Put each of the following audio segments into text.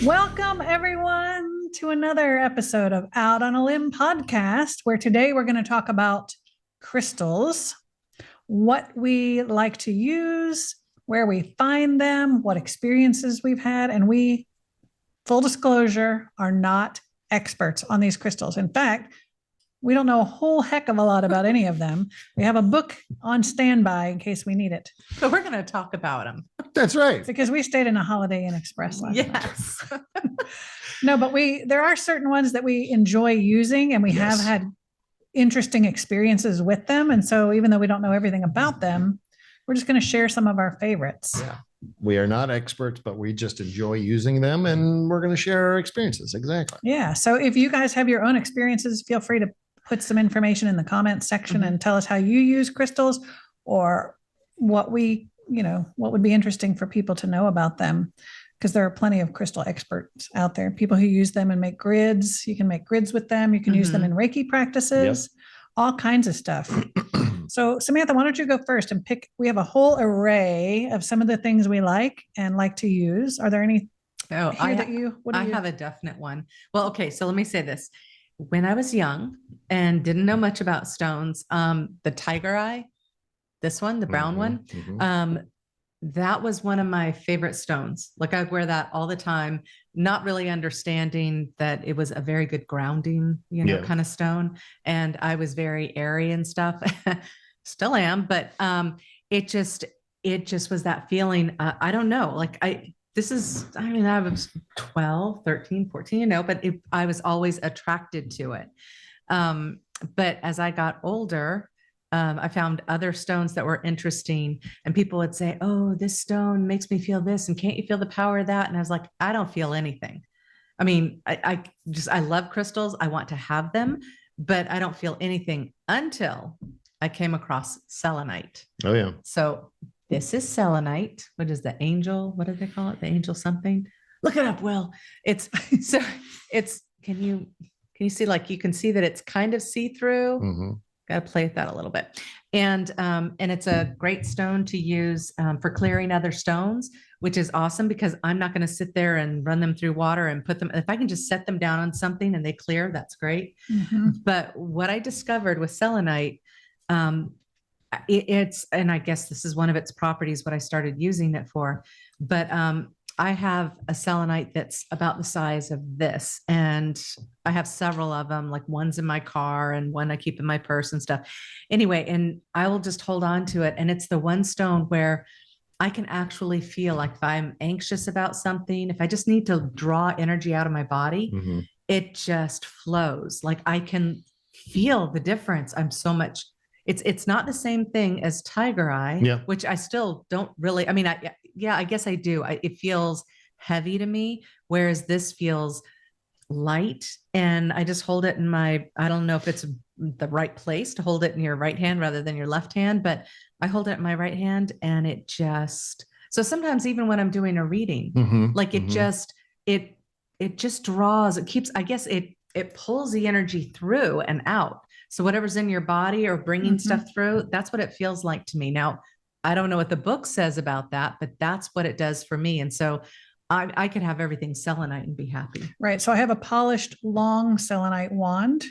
Welcome, everyone, to another episode of Out on a Limb podcast, where today we're going to talk about crystals, what we like to use, where we find them, what experiences we've had. And we, full disclosure, are not experts on these crystals. In fact, we don't know a whole heck of a lot about any of them. We have a book on standby in case we need it. So we're going to talk about them. That's right. Because we stayed in a Holiday Inn Express last night. Yes. No, but there are certain ones that we enjoy using, and we have had interesting experiences with them. And so even though we don't know everything about them, we're just going to share some of our favorites. Yeah. We are not experts, but we just enjoy using them, and we're going to share our experiences. Exactly. Yeah. So if you guys have your own experiences, feel free to put some information in the comments section and tell us how you use crystals, or what would be interesting for people to know about them. Because there are plenty of crystal experts out there, people who use them and make grids. You can make grids with them. You can use them in Reiki practices, all kinds of stuff. So Samantha, why don't you go first and pick? We have a whole array of some of the things we like and like to use. Are there any I have a definite one. Well, okay. So let me say this. When I was young and didn't know much about stones, the tiger eye, this one, the brown one, that was one of my favorite stones. Like I'd wear that all the time, not really understanding that it was a very good grounding, kind of stone. And I was very airy and stuff. Still am, but it just was that feeling. I don't know. Like I was 12, 13, 14, but I was always attracted to it. But as I got older, I found other stones that were interesting, and people would say, "Oh, this stone makes me feel this. And can't you feel the power of that?" And I was like, I don't feel anything. I mean, I love crystals. I want to have them, but I don't feel anything until I came across selenite. Oh yeah. So this is selenite. What is the angel? What do they call it? The angel something? Look it up, Will. Can you see, like, you can see that it's kind of see-through. Got to play with that a little bit. And it's a great stone to use for clearing other stones, which is awesome because I'm not going to sit there and run them through water and put them. If I can just set them down on something and they clear, that's great. But what I discovered with selenite, and I guess this is one of its properties, what I started using it for, but I have a selenite that's about the size of this, and I have several of them, like one's in my car and one I keep in my purse and stuff. Anyway, and I will just hold on to it. And it's the one stone where I can actually feel like if I'm anxious about something, if I just need to draw energy out of my body, it just flows. Like I can feel the difference. It's not the same thing as tiger eye, which I still don't really, I guess I do. It feels heavy to me, whereas this feels light, and I just hold it in I don't know if it's the right place to hold it in your right hand rather than your left hand, but I hold it in my right hand, and so sometimes even when I'm doing a reading, it just draws, it pulls the energy through and out. So whatever's in your body or bringing stuff through, that's what it feels like to me. Now, I don't know what the book says about that, but that's what it does for me. And so I could have everything selenite and be happy. Right. So I have a polished long selenite wand.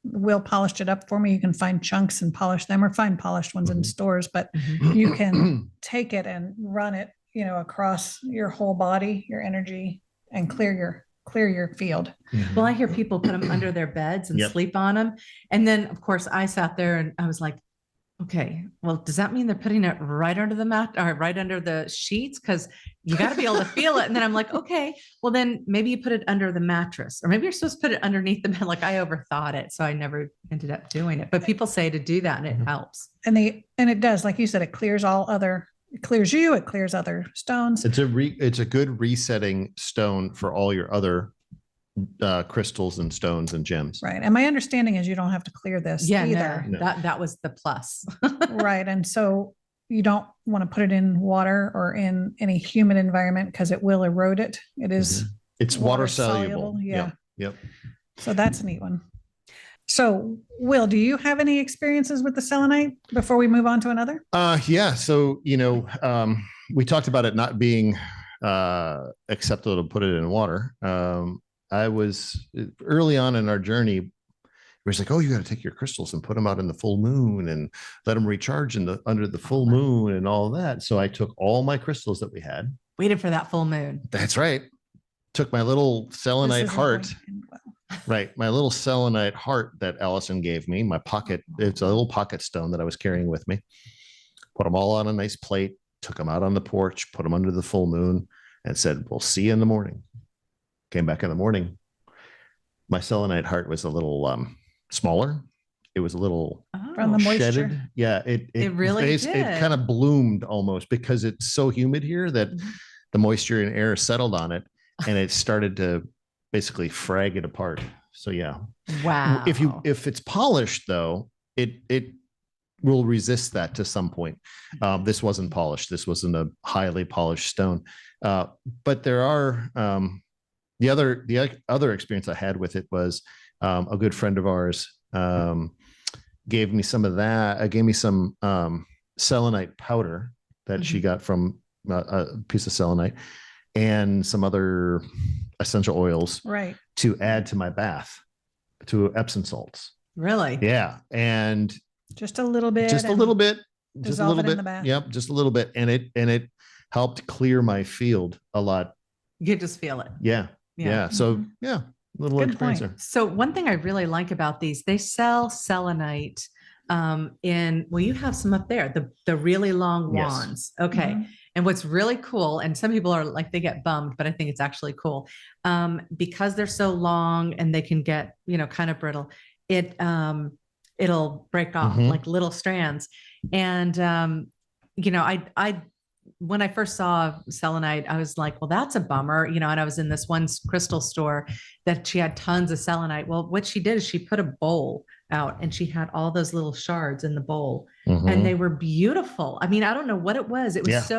Will polished it up for me. You can find chunks and polish them, or find polished ones in stores, but you can take it and run it, across your whole body, your energy, and clear your field. Well, I hear people put them under their beds and sleep on them. And then of course I sat there and I was like, okay, well, does that mean they're putting it right under the mat or right under the sheets? Because you got to be able to feel it. And then I'm like, okay, well then maybe you put it under the mattress, or maybe you're supposed to put it underneath the bed. Like I overthought it, so I never ended up doing it. But people say to do that, and it helps. And it does, like you said, it clears it clears you, it clears other stones. It's a good resetting stone for all your other crystals and stones and gems. Right. And my understanding is you don't have to clear this either. No. That was the plus. Right. And so you don't want to put it in water or in any humid environment because it will erode it. It is. It's water soluble. Yeah. Yep. So that's a neat one. So Will, do you have any experiences with the selenite before we move on to another? Yeah. So, we talked about it not being accepted to put it in water. I was early on in our journey. It was like, oh, you got to take your crystals and put them out in the full moon and let them recharge under the full moon and all that. So I took all my crystals that we had. Waited for that full moon. That's right. Took my little selenite heart. Right. My little selenite heart that Allison gave me, my pocket. It's a little pocket stone that I was carrying with me. Put them all on a nice plate, took them out on the porch, put them under the full moon and said, we'll see you in the morning. Came back in the morning. My selenite heart was a little smaller. It was a little from the moisture. shedded. Yeah. It really did. It kind of bloomed almost because it's so humid here that the moisture and air settled on it and it started to basically frag it apart. So yeah. Wow. If it's polished though, it will resist that to some point. This wasn't polished. This wasn't a highly polished stone. But there are the other experience I had with it was a good friend of ours gave me some of that. Gave me some selenite powder that she got from a piece of selenite and some other essential oils to add to my bath, to Epsom salts. Really? Yeah. And just a little bit. Just a little bit. Just a little bit. In the bath. Yep. Just a little bit. And it helped clear my field a lot. You could just feel it. Yeah. Yeah. So yeah, little Good experience point. there. So one thing I really like about these, they sell selenite well, you have some up there, the really long Yes. wands. Okay. And what's really cool, and some people are like, they get bummed, but I think it's actually cool. Because they're so long and they can get, kind of brittle, it'll break off like little strands. And, I when I first saw selenite, I was like, well, that's a bummer, and I was in this one crystal store that she had tons of selenite. Well, what she did is she put a bowl out and she had all those little shards in the bowl and they were beautiful. I mean, I don't know what it was. It was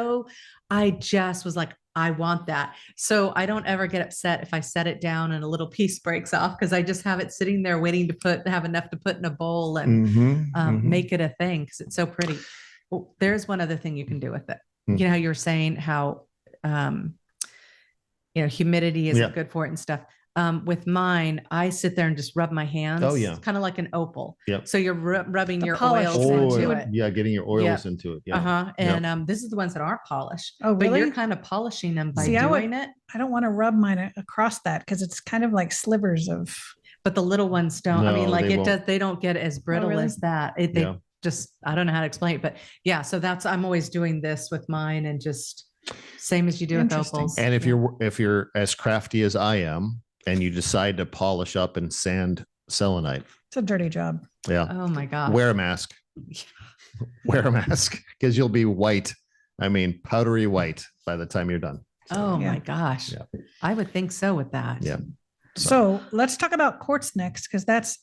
I just was like, I want that. So I don't ever get upset if I set it down and a little piece breaks off because I just have it sitting there waiting to have enough to put in a bowl and make it a thing because it's so pretty. Well, there's one other thing you can do with it. You know how you were saying how, humidity isn't good for it and stuff. With mine, I sit there and just rub my hands. Oh, yeah. It's kind of like an opal. Yep. So you're rubbing your polished oils into it. Yeah. Getting your oils into it. Yeah. And this is the ones that are polished. Oh, really? But you're kind of polishing them by doing it. I don't want to rub mine across that because it's kind of like slivers of. But the little ones don't. I mean, No, like they it won't. does. They don't get as brittle really? as that. They just, I don't know how to explain it, but yeah. So I'm always doing this with mine and just same as you do with Interesting. opals. And if you're as crafty as I am and you decide to polish up and sand selenite. It's a dirty job. Yeah. Oh my God. Wear a mask. Wear a mask because you'll be white. I mean, powdery white by the time you're done. Oh my gosh. Yeah. I would think so with that. Yeah. So let's talk about quartz next because that's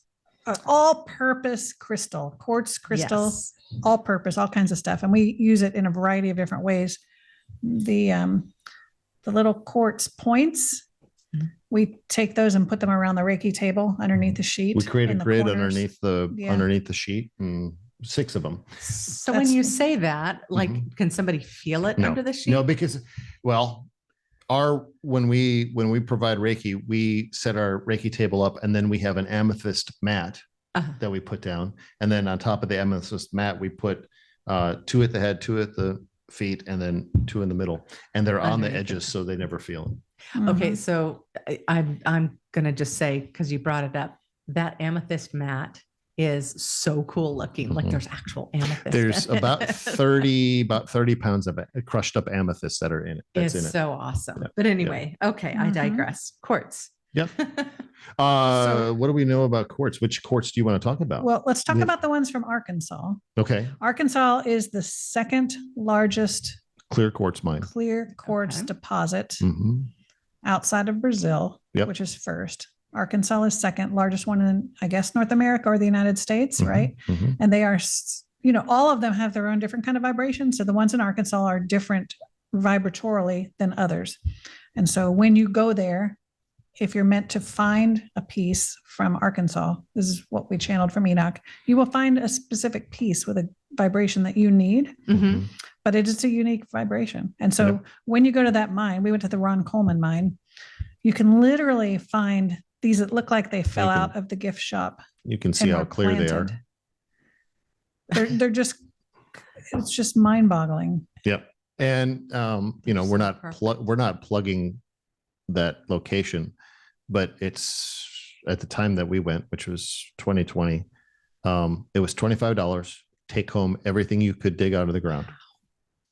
an all-purpose crystal. Quartz crystal, Yes. all-purpose, all kinds of stuff, and we use it in a variety of different ways. The little quartz points, we take those and put them around the Reiki table underneath the sheet. We create a in the grid corners. underneath the sheet, and 6 of them. So when you say that, like, can somebody feel it under the sheet? No, because when we provide Reiki, we set our Reiki table up, and then we have an amethyst mat that we put down, and then on top of the amethyst mat, we put 2 at the head, 2 at the feet, and then 2 in the middle, and they're on the edges, so they never feel it. Okay, so I'm gonna just say, because you brought it up, that amethyst mat is so cool looking. Like there's actual amethyst. There's about 30 pounds of crushed up amethyst that are in it. That's It's in it. so awesome. Yep. But anyway, okay, I digress. Quartz. Yep. What do we know about quartz? Which quartz do you want to talk about? Well, let's talk about the ones from Arkansas. Okay. Arkansas is the second largest Clear quartz mine. clear quartz deposit Mhm. outside of Brazil, Yep. which is first. Arkansas is second largest one in, I guess, North America or the United States, Mhm. right? Mhm. And they are, all of them have their own different kind of vibration. So the ones in Arkansas are different vibratorily than others. And so when you go there, if you're meant to find a piece from Arkansas, this is what we channeled from Enoch, you will find a specific piece with a vibration that you need. Mhm. but it is a unique vibration. And so Yep. when you go to that mine, we went to the Ron Coleman mine, you can literally find these that look like they fell can- out of the gift shop. You can see and how were clear they are. planted. They're just, it's just mind boggling. Yep. And, you know, They're we're so not, perfect. we're not plugging that location, but it's at the time that we went, which was 2020. It was $25. Take home everything you could dig out of the ground.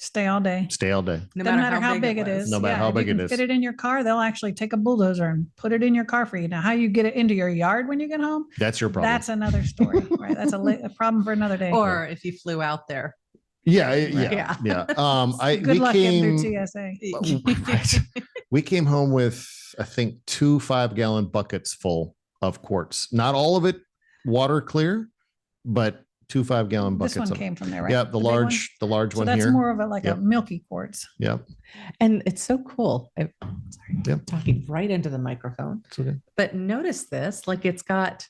Stay all day. Stay all day. No Doesn't matter how big it was. is. No matter how if big you it can is. fit it in your car, they'll actually take a bulldozer and put it in your car for you. Now, how you get it into your yard when you get home, That's your problem. that's another story, right? That's a problem for another day. Or if you flew out there. Yeah. Yeah. Yeah. Good We luck getting through came, TSA. right. We came home with, I think, 2 5-gallon buckets full of quartz. Not all of it water clear, but 2 5-gallon buckets. This one of, came from there, right? yeah, the big one? large So one that's here. more of a like Yep. a milky quartz. Yeah. And it's so cool. Sorry, Yep. talking right into the microphone. It's okay. But notice this, like it's got,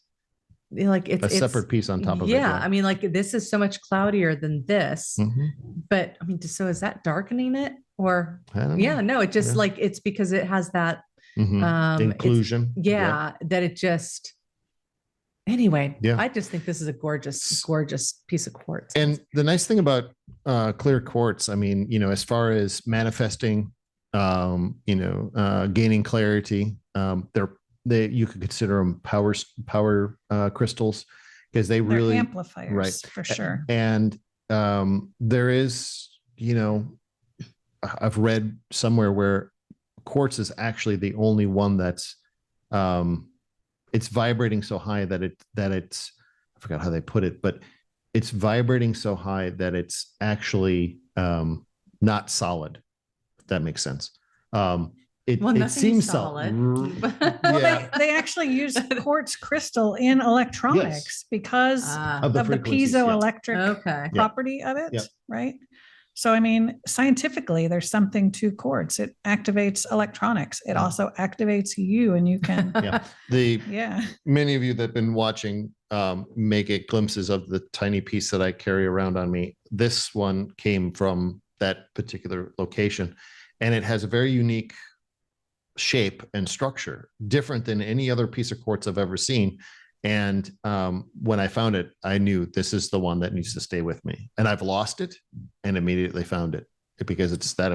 like A it's separate piece on top of it. yeah, I mean, like this is so much cloudier than this. Mhm. But I mean, so is that darkening it? Or I don't yeah, know. no, it just Yeah. like it's because it has that Mhm. it's- Inclusion. yeah, that it just anyway, Yeah. I just think this is a gorgeous piece of quartz. And the nice thing about clear quartz, I mean, you know, as far as manifesting, gaining clarity, you could consider them power crystals because they They're really amplifiers right. for sure. And there is, you know, I've read somewhere where quartz is actually the only one that's it's vibrating so high that it's I forgot how they put it, but it's vibrating so high that it's actually not solid, if that makes sense. It Well, it nothing is seems solid. solid. Well, Yeah. they actually use quartz crystal in electronics because Ah, Of the of the frequencies, yeah. piezoelectric okay. Yeah. property of it, Yep. right? So, I mean, scientifically, there's something to quartz. It activates electronics. It also activates you, and you can, Yeah. The yeah. many of you that have been watching may get glimpses of the tiny piece that I carry around on me. This one came from that particular location, and it has a very unique shape and structure, different than any other piece of quartz I've ever seen. And when I found it, I knew this is the one that needs to stay with me. And I've lost it and immediately found it because it's that,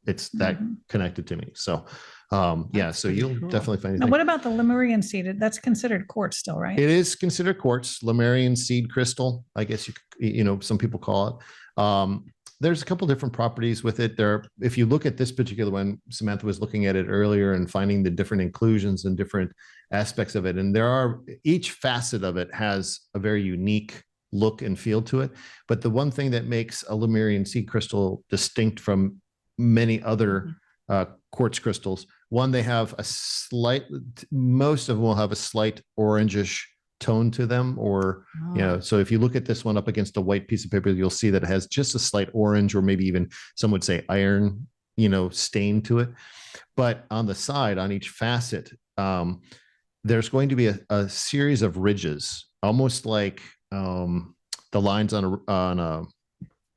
it's that Mhm. connected to me. So yeah, That's so pretty you'll cool. definitely find Now, anything. what about the Lemurian seed? That's considered quartz still, right? It is considered quartz, Lemurian seed crystal, I guess some people call it. There's a couple different properties with it. If you look at this particular one, Samantha was looking at it earlier and finding the different inclusions and different aspects of it. And each facet of it has a very unique look and feel to it. But the one thing that makes a Lemurian seed crystal distinct from many other quartz crystals, one, they have most of them will have a slight orangish tone to them, or so if you look at this one up against a white piece of paper, you'll see that it has just a slight orange, or maybe even some would say iron stain to it. But on the side, on each facet, there's going to be a series of ridges, almost like the lines on a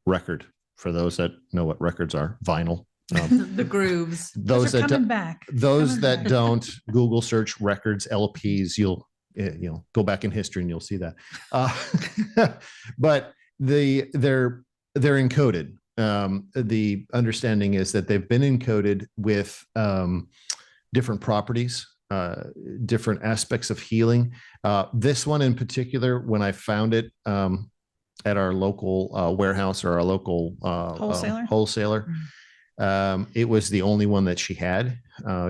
record, for those that know what records are, vinyl. The grooves. Those are coming back. Those Coming that back. don't, Google search records, LPs, you'll go back in history and you'll see that. But they're encoded. The understanding is that they've been encoded with different properties, different aspects of healing. This one in particular, when I found it at our local warehouse or our local wholesaler, it was the only one that she had.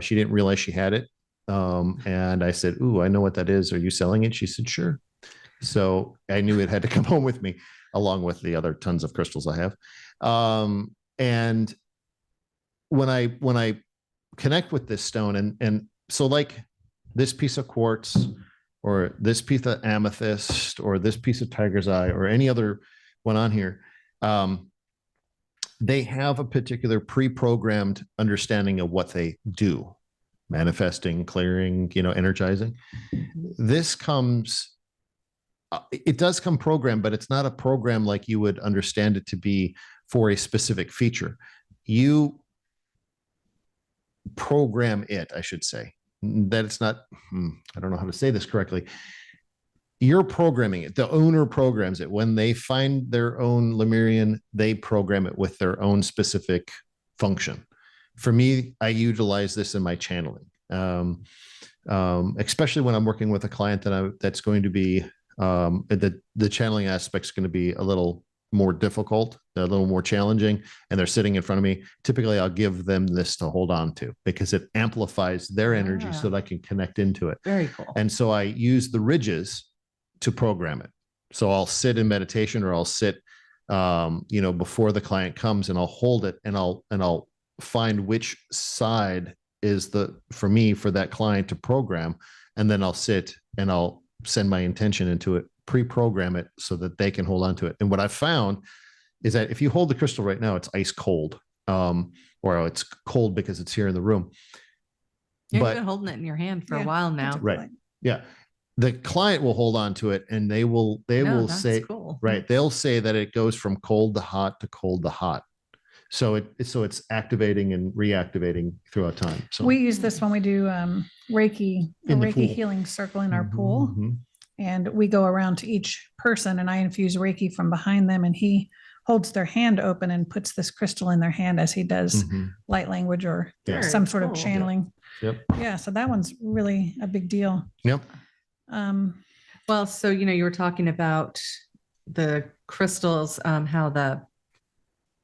She didn't realize she had it. And I said, "Ooh, I know what that is. Are you selling it?" She said, "Sure." So I knew it had to come home with me, along with the other tons of crystals I have. And when I connect with this stone, and so like this piece of quartz, or this piece of amethyst, or this piece of tiger's eye, or any other one on here, they have a particular pre-programmed understanding of what they do. Manifesting, clearing, energizing. This it does come programmed, but it's not a program like you would understand it to be for a specific feature. You program it, I should say. That it's not, I don't know how to say this correctly. You're programming it. The owner programs it. When they find their own Lemurian, they program it with their own specific function. For me, I utilize this in my channeling, especially when I'm working with a client that's going to be, the channeling aspect is going to be a little more difficult, a little more challenging, and they're sitting in front of me. Typically, I'll give them this to hold on to because it amplifies their energy so that I can connect into it. Very cool. And so I use the ridges to program it. So I'll sit in meditation, or I'll sit, before the client comes, and I'll hold it, and I'll find which side is for that client to program. And then I'll sit and I'll send my intention into it, pre-program it so that they can hold on to it. And what I found is that if you hold the crystal right now, it's ice cold, or it's cold because it's here in the room. You've been holding it in your hand for a while now. Right. Yeah. The client will hold on to it, and they will say, cool. right. They'll say that it goes from cold to hot to cold to hot. So it's activating and reactivating throughout time. So we use this when we do Reiki healing circle in our pool. Mm-hmm. And we go around to each person, and I infuse Reiki from behind them, and he holds their hand open and puts this crystal in their hand as he does light language or some sort of channeling. Yep. Yeah. So that one's really a big deal. Yep. Well, so, you were talking about the crystals, how the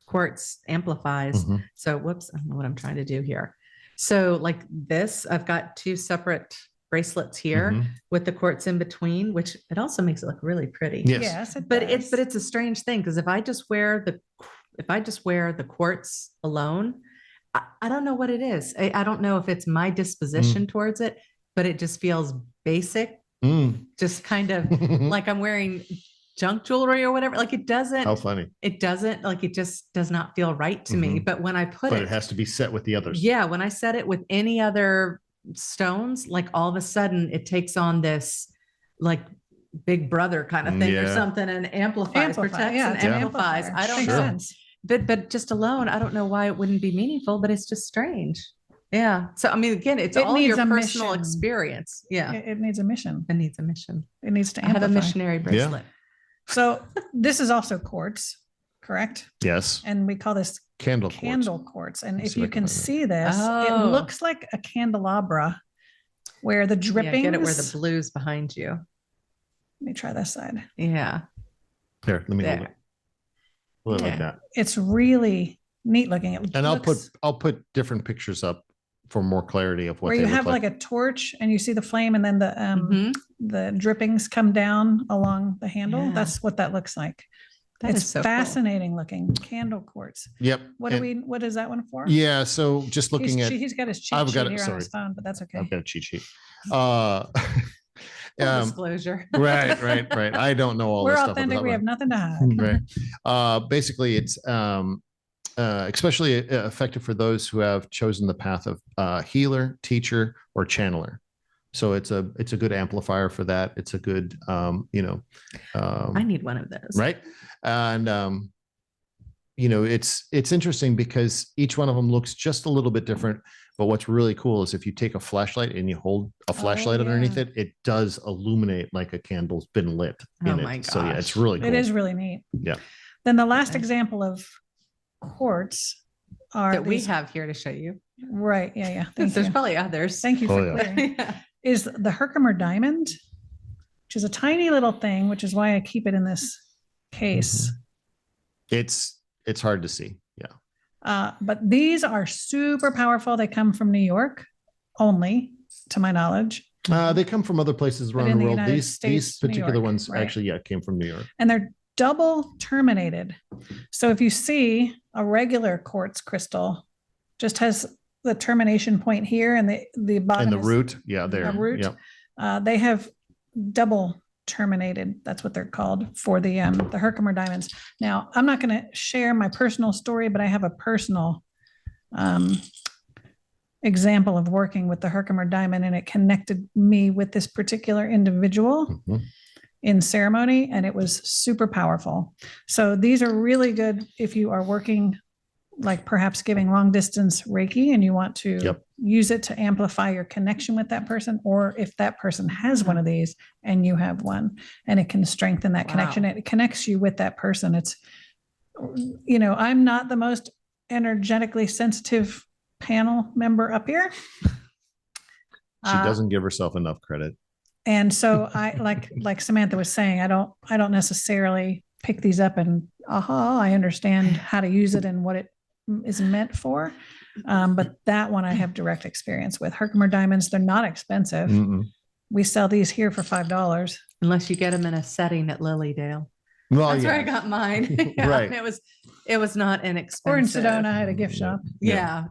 quartz amplifies. So whoops, I don't know what I'm trying to do here. So like this, I've got two separate bracelets here with the quartz in between, which it also makes it look really pretty. Yes. But it's a strange thing, because if I just wear the quartz alone, I don't know what it is. I don't know if it's my disposition towards it, but it just feels basic, just kind of like I'm wearing junk jewelry or whatever. Like it doesn't. How funny. It doesn't, like, it just does not feel right to me. But when I but it has to be set with the others. Yeah, when I set it with any other stones, like all of a sudden it takes on this like big brother kind of thing or something, and amplifies, protects and amplifies. I don't know. But just alone, I don't know why it wouldn't be meaningful, but it's just strange. Yeah. So, I mean, again, it's all your personal experience. Yeah. It needs a mission. It needs a mission. It needs to I have amplify. a missionary bracelet. So this is also quartz, correct? Yes. And we call this Candle quartz. And if see you if I can can find see this, it looks like a candelabra where the drippings. Get it where the blue's behind you. Let me try this side. Yeah. Here, let me hold it. Hold it like that. It's really neat looking. And I'll put different pictures up for more clarity of what where they you look have like a torch and you see the flame, and then the drippings come down along the handle. Yeah. That's what that looks like. That it's is so fascinating looking. Candle quartz. Yep. What is that one for? Yeah. So just looking he's got his cheat sheet here on his phone, but that's okay. I've got a cheat sheet. Disclosure. Right. I don't know all We're this stuff. authentic. We have nothing to hide. Right. Basically, it's especially effective for those who have chosen the path of healer, teacher, or channeler. So it's a good amplifier for that. It's a good, I need one of those. Right. And, it's interesting because each one of them looks just a little bit different. But what's really cool is if you take a flashlight and you hold a flashlight underneath it, it does illuminate like a candle's been lit in it. My gosh. So yeah, it's really cool. It is really neat. Yeah. Then the last example of quartz are that we have here to show you. Right. Yeah. There's probably others. Thank you for clearing. Is the Herkimer diamond, which is a tiny little thing, which is why I keep it in this case. It's hard to see. Yeah. But these are super powerful. They come from New York only, to my knowledge. They come from other places around the world. These particular ones actually, came from New York. And they're double terminated. So if you see a regular quartz crystal, just has the termination point here and the bottom and the root. Yeah, there. A root. Yep. They have double terminated. That's what they're called for the Herkimer diamonds. Now, I'm not going to share my personal story, but I have a personal example of working with the Herkimer diamond, and it connected me with this particular individual. in ceremony, and it was super powerful. So these are really good if you are working, like perhaps giving long distance Reiki and you want to Yep. use it to amplify your connection with that person, or if that person has one of these and you have one, and it can strengthen that connection. Wow. It connects you with that person. It's, you know, I'm not the most energetically sensitive panel member up here. She doesn't give herself enough credit. And so I like Samantha was saying, I don't necessarily pick these up and I understand how to use it and what it is meant for. But that one I have direct experience with. Herkimer diamonds, they're not expensive. Mm-mm. We sell these here for $5. Unless you get them in a setting at Lilydale. Well, That's yeah. where I got mine. Yeah, Right. and it was not inexpensive. Or in Sedona, I had a gift shop. Yeah.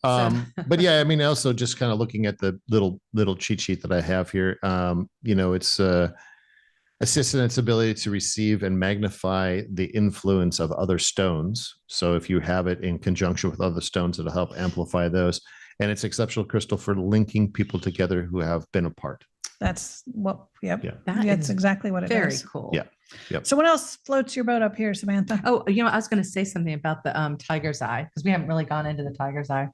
But yeah, I mean, also just kind of looking at the little cheat sheet that I have here, you know, it's assist in its ability to receive and magnify the influence of other stones. So if you have it in conjunction with other stones, it'll help amplify those. And it's exceptional crystal for linking people together who have been apart. That's what, yep. Yeah. That's exactly what it Very is. cool. Yeah. Yep. So what else floats your boat up here, Samantha? Oh, you know, I was going to say something about the tiger's eye, because we haven't really gone into the tiger's eye.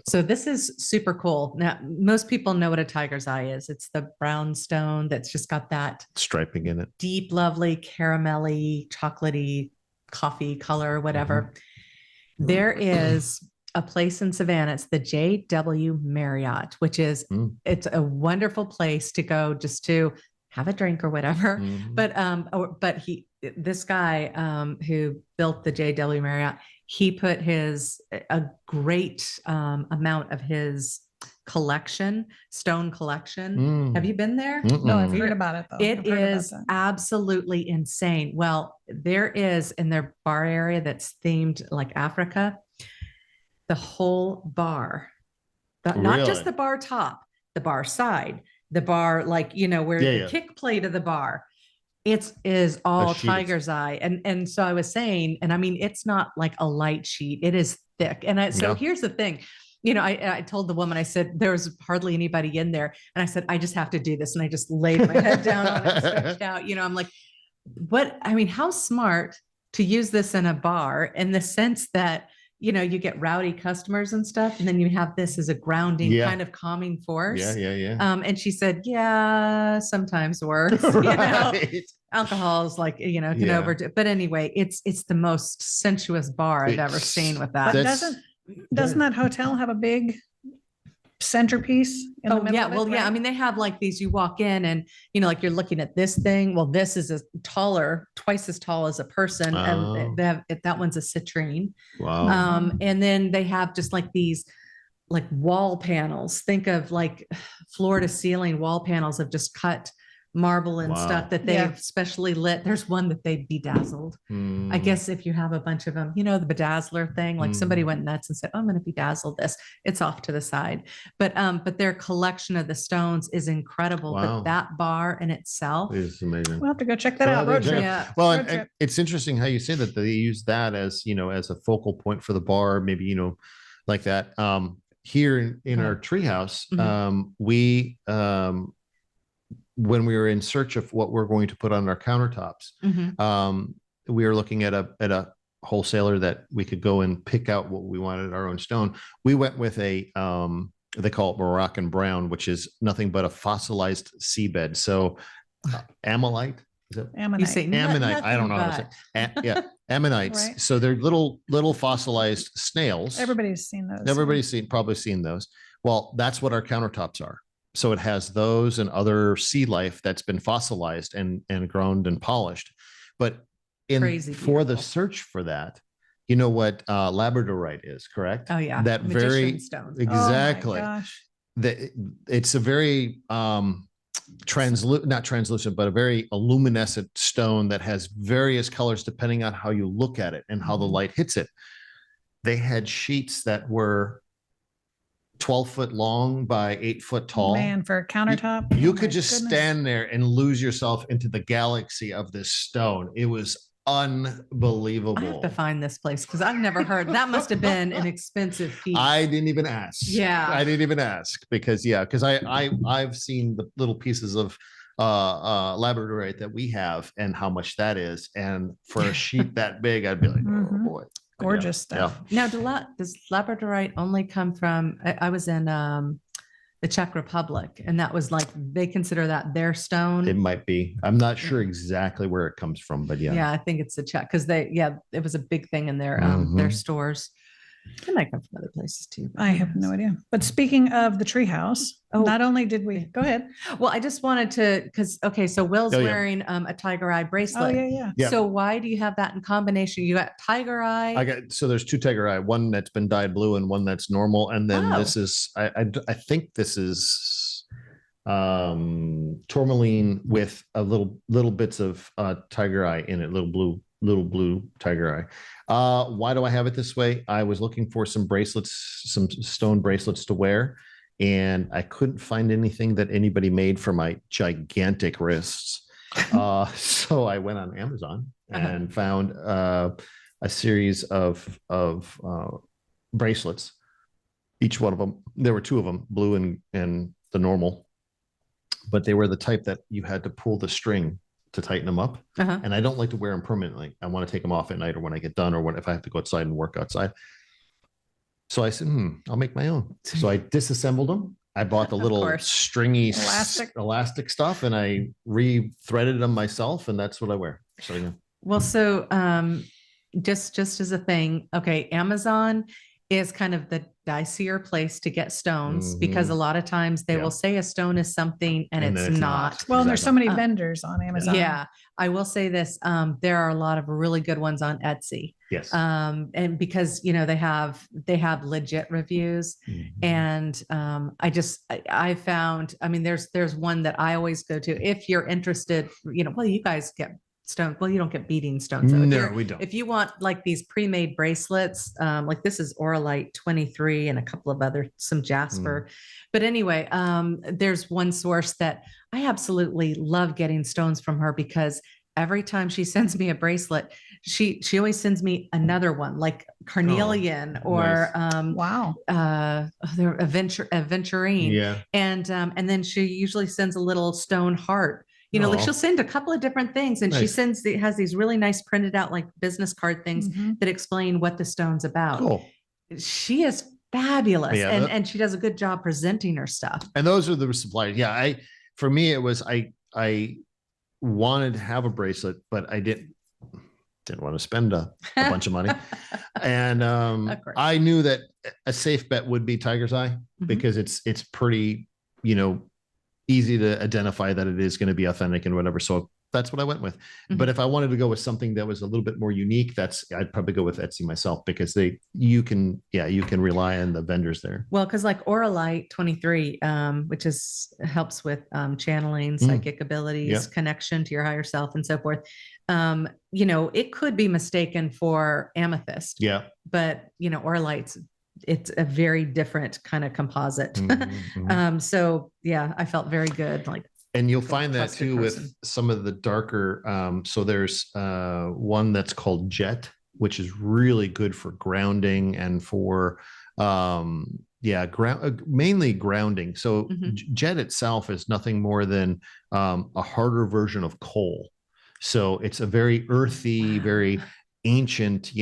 So this is super cool. Now, most people know what a tiger's eye is. It's the brown stone that's just got that Striping in it. deep, lovely, caramelly, chocolatey, coffee color, whatever. There is a place in Savannah. It's the JW Marriott, which is, it's a wonderful place to go just to have a drink or whatever. But this guy who built the JW Marriott, he put a great amount of his stone collection. Have you been there? No, I've heard about it though. It I've heard about is that. absolutely insane. Well, there is in their bar area that's themed like Africa, the whole bar, not just Really? the bar top, the bar side, the bar, like, you know, where the kick plate of the bar, it is all tiger's eye. And so I was saying, and I mean, it's not like a light sheet, it is thick. And so here's the thing, you know, I told the woman, I said, there was hardly anybody in there. And I said, I just have to do this. And I just laid my head down on it and stretched out, you know, I'm like, how smart to use this in a bar in the sense that, you know, you get rowdy customers and stuff, and then you have this as a grounding kind of calming force. Yeah. And she said, yeah, sometimes works. You know, alcohol is like, you know, can overdo. But anyway, it's the most sensuous bar I've ever seen with that. But doesn't that hotel have a big centerpiece in the middle of it, well, yeah. right? I mean, they have like these, you walk in and, you know, like you're looking at this thing. Well, this is twice as tall as a person. And that one's a citrine. Wow. And then they have just like these like wall panels. Think of like floor to ceiling wall panels of just cut marble and stuff that they've specially lit. There's one that they bedazzled. I guess if you have a bunch of them, you know, the bedazzler thing, like somebody went nuts and said, oh, I'm going to bedazzle this. It's off to the side. But their collection of the stones is incredible. But that bar in itself is amazing. We'll have to go check that out. Road trip. Yeah. Well, Road and trip. it's interesting how you say that they use that as, you know, as a focal point for the bar, maybe, you know, like that. Here in our treehouse, we when we were in search of what we're going to put on our countertops, we were looking at a wholesaler that we could go and pick out what we wanted, our own stone. We went with they call it Moroccan brown, which is nothing but a fossilized seabed. So ammonite. Is that Ammonite. You say ammonite? I don't know how to say. Yeah, ammonites. Right. So they're little fossilized snails. Everybody's seen those. Everybody's probably seen those. Well, that's what our countertops are. So it has those and other sea life that's been fossilized and ground and polished. But for the search for that, you know what labradorite is, correct? Oh yeah. That Magician very stone. exactly. Oh my gosh. It's a very not translucent, but a very luminescent stone that has various colors depending on how you look at it and how the light hits it. They had sheets that were 12 foot long by 8 foot tall. Man, for a countertop. You Oh could my just goodness. stand there and lose yourself into the galaxy of this stone. It was unbelievable. I have to find this place because I've never heard. That must have been an expensive piece. I didn't even ask. Yeah. I didn't even ask because I've seen the little pieces of labradorite that we have and how much that is. And for a sheep that big, I'd be like, oh Mhm. boy. But Gorgeous stuff. Now, does labradorite only come from? I was in the Czech Republic, and that was like they consider that their stone. It might be. I'm not sure exactly where it comes from, but yeah. Yeah, I think it's the Czech because it was a big thing in their Mhm. stores. It might come from other places too. I have no idea. But speaking of the treehouse, Oh. not only did we go ahead. Well, I just wanted to so Will's Oh, yeah. wearing a tiger eye Oh bracelet. yeah. Yeah. So why do you have that in combination? You got tiger eye. So there's two tiger eye, one that's been dyed blue and one that's normal. And then this is, I think this is tourmaline with a little bits of tiger eye in it, little blue tiger eye. Why do I have it this way? I was looking for some bracelets, some stone bracelets to wear, and I couldn't find anything that anybody made for my gigantic wrists. So I went on Amazon and found a series of bracelets. Each one of them, there were two of them, blue and the normal, but they were the type that you had to pull the string to tighten them up. And I don't like to wear them permanently. I want to take them off at night or when I get done or if I have to go outside and work outside. So I said, I'll make my own. So I disassembled them. I bought the little stringy elastic stuff and I re-threaded them myself, and that's what I wear. So yeah. Well, so just as a thing, okay, Amazon is kind of the dicier place to get stones because a lot of times they will say a stone is something and it's not. Well, there's so many vendors on Amazon. Yeah, I will say this. There are a lot of really good ones on Etsy. Yes. And because, they have legit reviews and I found, there's one that I always go to if you're interested, well, you guys get stone. Well, you don't get beading stones. No, we don't. If you want like these pre-made bracelets, like this is Auralite 23 and a couple of some jasper. But anyway, there's one source that I absolutely love getting stones from her because every time she sends me a bracelet, she always sends me another one like carnelian or they're aventurine. Yeah. And then she usually sends a little stone heart. Like she'll send a couple of different things and she has these really nice printed out like business card things that explain what the stone's about. Cool. She is fabulous. Yeah, and she does a good job presenting her stuff. And those are the suppliers. Yeah. For me, it was, I wanted to have a bracelet, but I didn't want to spend a bunch of money. And I knew that a safe bet would be tiger's eye because it's pretty, easy to identify that it is going to be authentic and whatever. So that's what I went with. But if I wanted to go with something that was a little bit more unique, I'd probably go with Etsy myself because you can rely on the vendors there. Well, because like Auralite 23, which helps with channeling, psychic abilities, connection to your higher self and so forth. It could be mistaken for amethyst. Yeah. But Auralite's it's a very different kind of composite. So yeah, I felt very good. And you'll find that too with some of the darker. So there's one that's called Jet, which is really good for grounding and for mainly grounding. So Jet itself is nothing more than a harder version of coal. So it's a very earthy, very ancient,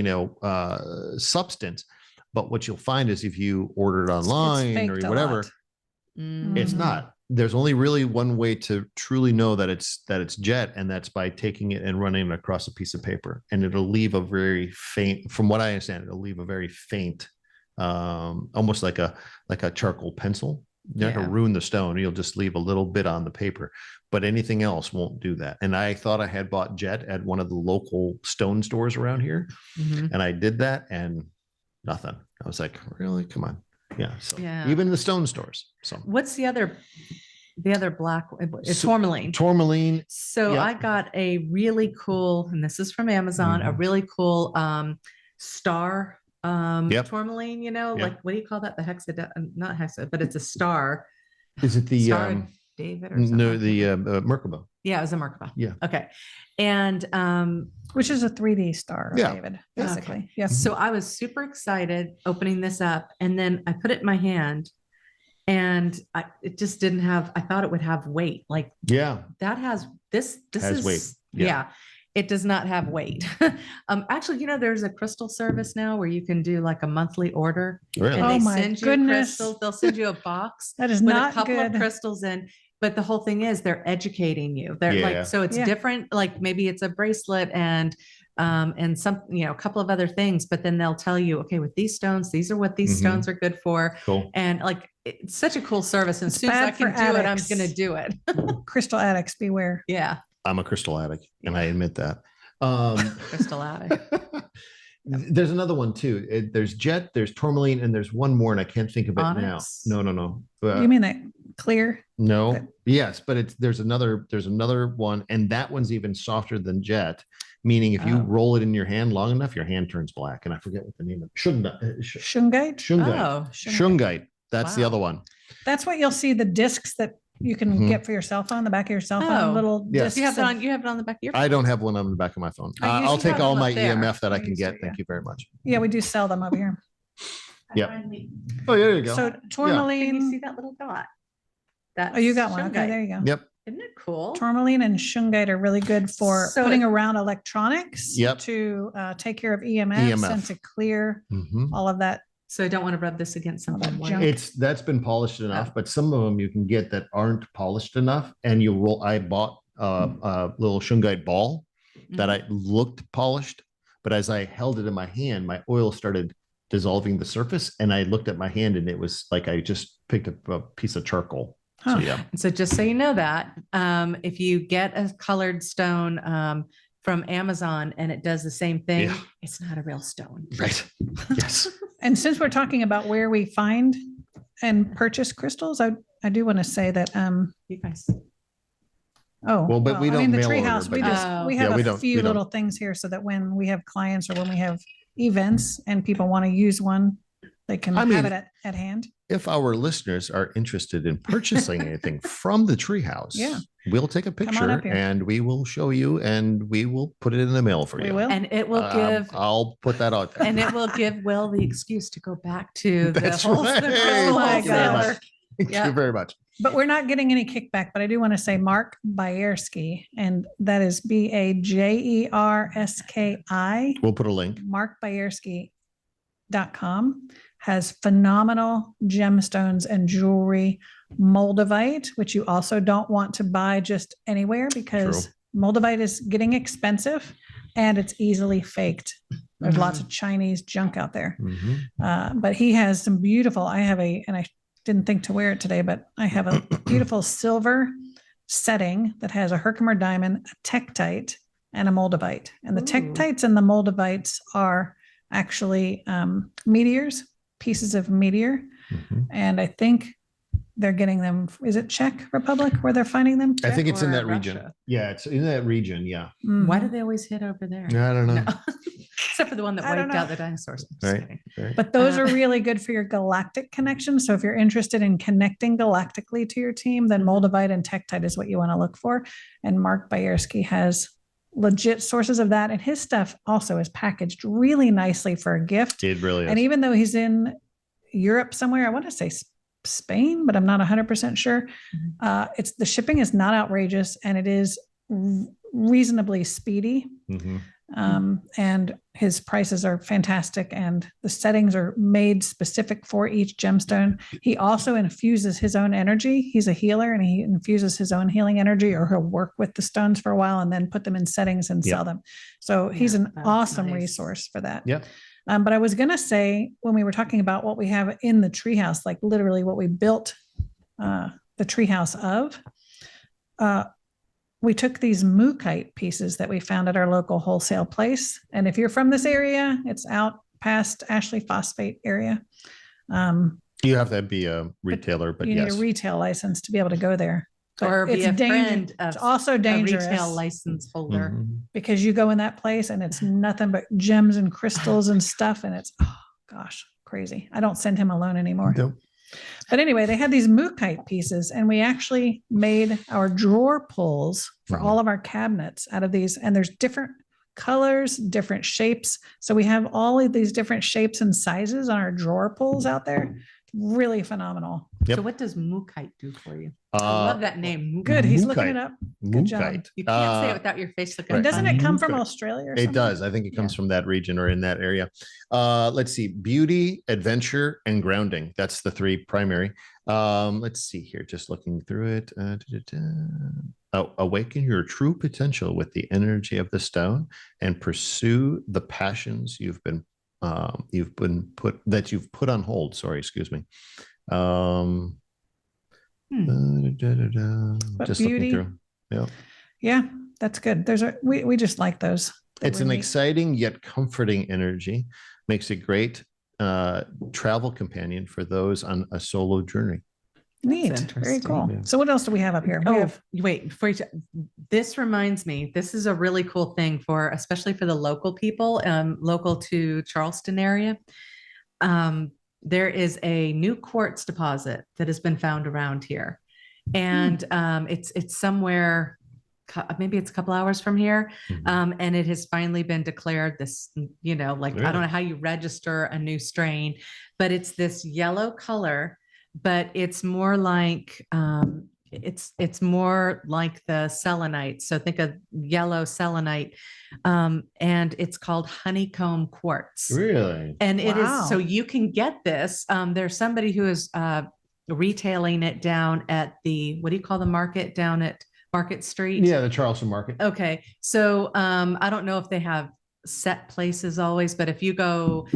substance. But what you'll find is if you order it online or whatever, it's not. There's only really one way to truly know that it's Jet, and that's by taking it and running it across a piece of paper. And it'll leave a very faint, from what I understand, it'll leave a very faint, almost like a charcoal pencil. You're not going to ruin the stone. You'll just leave a little bit on the paper, but anything else won't do that. And I thought I had bought Jet at one of the local stone stores around here. And I did that and nothing. I was like, really? Come on. Yeah. So even the stone stores. So what's the other black? It's tourmaline. Tourmaline. So I got a really cool, and this is from Amazon, a really cool star tourmaline, like what do you call that? The not hexa, but it's a star. Is it the Star of David or something? No, the Merkaba. Yeah, it was a Merkaba. Yeah. Okay. And which is a 3D star, David, basically. Okay. Yes. So I was super excited opening this up, and then I put it in my hand, and it just didn't have, I thought it would have weight. Like Yeah. that has this Has is weight. Yeah. Yeah. It does not have weight. Actually, there's a crystal service now where you can do like a monthly order Really? and Oh they my send you goodness. crystals. They'll send you a box That is with a not couple of good. crystals in. But the whole thing is they're educating you. They're Yeah. like, so it's Yeah. different. Like maybe it's a bracelet and some, a couple of other things, but then they'll tell you, okay, with these stones, these are what these Mhm. stones are good for. Cool. And like, it's such a cool service. And as It's soon as I bad can for do it, I'm addicts. going to do it. Crystal addicts, beware. Yeah. I'm a crystal addict, and I admit that. Crystal addict. There's another one too. There's jet, there's tourmaline, and there's one more, and I can't think of it Onyx? now. No. You mean that clear? No. that- Yes, but there's another one, and that one's even softer than jet. Meaning, if you Oh. roll it in your hand long enough, your hand turns black. And I forget what the name of it. Shungite? Shungite. Oh, Shungite. That's the Wow. other one. That's what you'll see, the discs that you can Mhm. get for your cell phone, the back of your cell phone, Oh. little Yes. discs. You have it of- on. You have it on the back of your. I don't have one on the back of my phone. I used I'll to take have all them my up there. EMF that I I can used to, get. yeah. Thank you very much. Yeah, we do sell them over here. Yep. Oh, there you go. So Can you see tourmaline, that little dot? That's oh, you got one. Okay, shungite. there you go. Yep. Isn't it cool? Tourmaline and shungite are really good for So putting it- around electronics Yep. to take care of EMFs and EMF. to clear Mhm. all of that. So I don't want to rub this against All that something. junk. white. That's been polished enough, Oh. but some of them you can get that aren't polished enough. And you roll. I bought a little shungite ball that I looked polished, but as I held it in my hand, my oil started dissolving the surface, and I looked at my hand, and it was like I just picked up a piece of charcoal. So Huh. yeah, And so just so you know that, if you get a colored stone from Amazon and it does the same thing, Yeah. it's not a real stone. right. Yes. And since we're talking about where we find and purchase crystals, I do want to say that, You guys. Well, but we I don't mean, the mail order, treehouse, we but just, yeah. we Yeah, have we a don't- few we don't. little things here so that when we have clients or when we have events and people want to use one, they can I have mean- it at hand. If our listeners are interested in purchasing anything from the treehouse, Yeah. we'll take a on picture up here. and we will show you, and we will put it in the mail for We you. will. And it will give I'll put that out there. and it will give Will the excuse to go back to the That's whole right. the Oh my Thank you very gosh. much. Thank Yeah. you very much. But we're not getting any kickback, but I do want to say Mark Bayerski, and that is BAJERSKI. We'll put a link. markbayerski.com has phenomenal gemstones and jewelry, moldavite, which you also don't want to buy just anywhere because moldavite is getting expensive and it's easily faked. There's lots of Chinese junk out there. Mhm. But he has some beautiful, and I didn't think to wear it today, but I have a beautiful silver setting that has a Herkimer diamond, a tektite, and a moldavite. And the Ooh. tektites and the moldavites are actually meteors, pieces of meteor. Mhm. And I think they're getting them. Is it Czech Republic where they're finding them? I think it's in or that region. Russia? Yeah, it's in that region. Yeah. Why Mhm. do they always hit over there? I don't know. No. Except for the one that I don't wiped know. out the dinosaurs. I'm just Right. kidding. Right. But those Uh, are really good for your galactic connection. So if you're interested in connecting galactically to your team, then moldavite and tektite is what you want to look for. And Mark Bayerski has legit sources of that. And his stuff also is packaged really nicely for a gift. It really is. And even though he's in Europe somewhere, I want to say Spain, but I'm not 100% sure. It's the shipping is not outrageous and it is reasonably speedy. Mhm. And his prices are fantastic and the settings are made specific for each gemstone. He also infuses his own energy. He's a healer and he infuses his own healing energy, or he'll work with the stones for a while and then put them in settings and sell them. So he's Yeah, an that's awesome nice. resource for that. Yeah. But I was going to say, when we were talking about what we have in the treehouse, like literally what we built the treehouse of, we took these mookaite pieces that we found at our local wholesale place. And if you're from this area, it's out past Ashley Phosphate area. You have to be a retailer, but you yes. need a retail license to be able to go there. But Or be it's a danger- friend of It's also a dangerous retail license holder. Mhm. because you go in that place and it's nothing but gems and crystals and stuff. And it's, oh gosh, crazy. I don't send him alone anymore. Nope. But anyway, they had these mookaite pieces and we actually made our drawer pulls for Mhm. all of our cabinets out of these. And there's different colors, different shapes. So we have all of these different shapes and sizes on our drawer pulls out there. really phenomenal. Yep. So what does Mukite do for you? I love that name. Good. He's looking Mukite. it up. Good job. Mookite. You can't say it without your face looking. And doesn't funny. it come from Mukite. Australia or It something? does. I think it comes from that region or in that area. Let's see. Beauty, adventure, and grounding. That's the three primary. Let's see here. Just looking through it. Awaken your true potential with the energy of the stone and pursue the passions you've put on hold. Sorry, excuse me. Just beauty. looking through. Yeah. Yeah, that's good. We just like those. It's an exciting yet comforting energy. Makes a great travel companion for those on a solo journey. Neat. Very interesting. cool. Yeah. So what else do we have up here? We Oh, have, wait, before this reminds me, this is a really cool thing especially for the local people, local to Charleston area. There is a new quartz deposit that has been found around here. And it's somewhere, maybe it's a couple hours from here. And it has finally been declared this, like, I don't know how you register a new strain, but it's this yellow color, but it's more like, it's more like the selenite. So think of yellow selenite, and it's called honeycomb quartz. Really? And it Wow. is, so you can get this. There's somebody who is retailing it down at what do you call the market down at Market Street? Yeah, the Charleston market. Okay. So I don't know if they have set places always, but if you go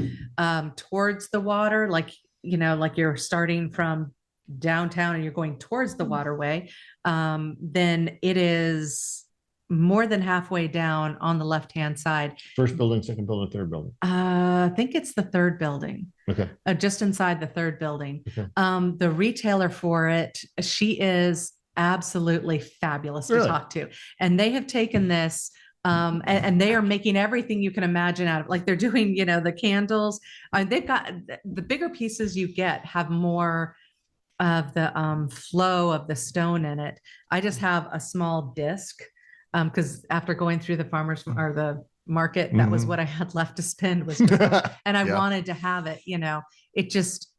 towards the water, like you're starting from downtown and you're going towards the waterway, then it is more than halfway down on the left-hand side. First building, second building, third building. I think it's the third building. Okay. Just inside the third building. Okay. The retailer for it, she is absolutely fabulous to Really? talk to. And they have taken this and they are making everything you can imagine out of, like they're doing, the candles. They've got the bigger pieces you get have more of the flow of the stone in it. I just have a small disc because after going through the farmers or the market, that was what I had left to spend was just, and I wanted to have it,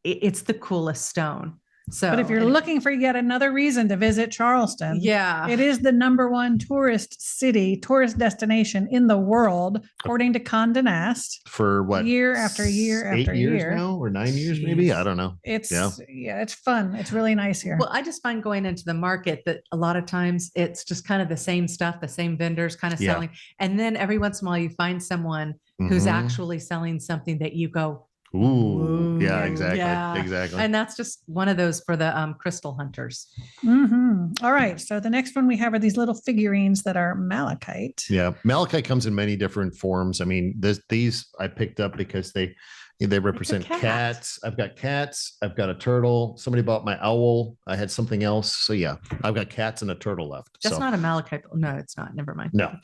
it's the coolest stone. So, but if you're looking for yet another reason to visit Charleston, yeah, it is the #1 tourist destination in the world, according to Condé Nast. For what? Year after year after 8 years year. now, or 9 years maybe? I don't know. It's it's fun. It's really nice here. Well, I just find going into the market that a lot of times it's just kind of the same stuff, the same vendors kind of selling. And then every once in a while you find someone who's actually selling something that you go, ooh, yeah, exactly. yeah. Exactly. And that's just one of those for the crystal hunters. All right. So the next one we have are these little figurines that are malachite. Yeah. Malachite comes in many different forms. I mean, these I picked up because they represent cats. I've got cats. I've got a turtle. Somebody bought my owl. I had something else. So yeah, I've got cats and a turtle left. That's not a malachite. No, it's not. Never mind. No.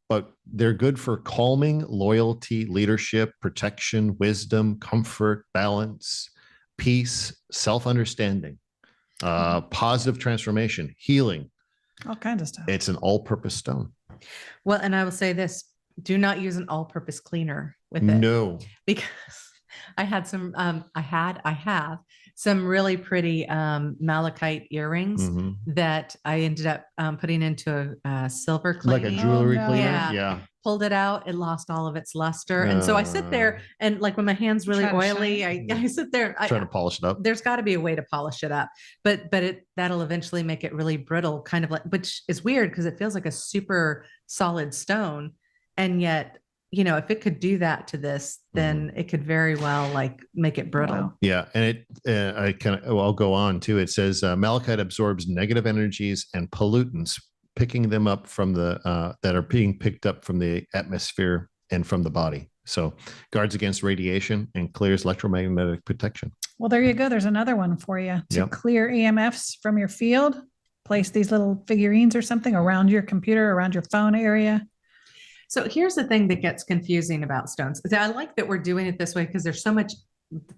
But they're good for calming, loyalty, leadership, protection, wisdom, comfort, balance, peace, self-understanding, positive transformation, healing. All kinds of stuff. It's an all-purpose stone. Well, and I will say this, do not use an all-purpose cleaner with it. No. Because I had some, I have some really pretty malachite earrings that I ended up putting into a silver cleaning. Like a jewelry cleaner? Yeah. Pulled it out, it lost all of its luster. And so I sit there and like when my hand's really Try to oily, I sit there. Trying to polish it up. There's got to be a way to polish it up, but that'll eventually make it really brittle, kind of like, which is weird because it feels like a super solid stone. And yet, if it could do that to this, then it could very well like make it brittle. Wow. Yeah. And I'll go on too. It says malachite absorbs negative energies and pollutants, picking them up from that are being picked up from the atmosphere and from the body. So guards against radiation and clears electromagnetic protection. Well, there you go. There's another one for you to clear EMFs from your field. Place these little figurines or something around your computer, around your phone area. So here's the thing that gets confusing about stones. I like that we're doing it this way because there's so much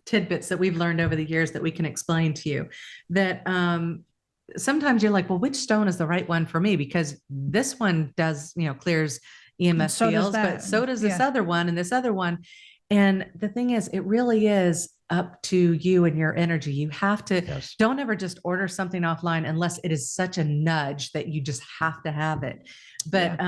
tidbits that we've learned over the years that we can explain to you that sometimes you're like, well, which stone is the right one for me? Because this one does, clears EMF So does fields, that. but so does this other one and this other one. And the thing is, it really is up to you and your energy. You have to, Yes. don't ever just order something offline unless it is such a nudge that you just have to have it. But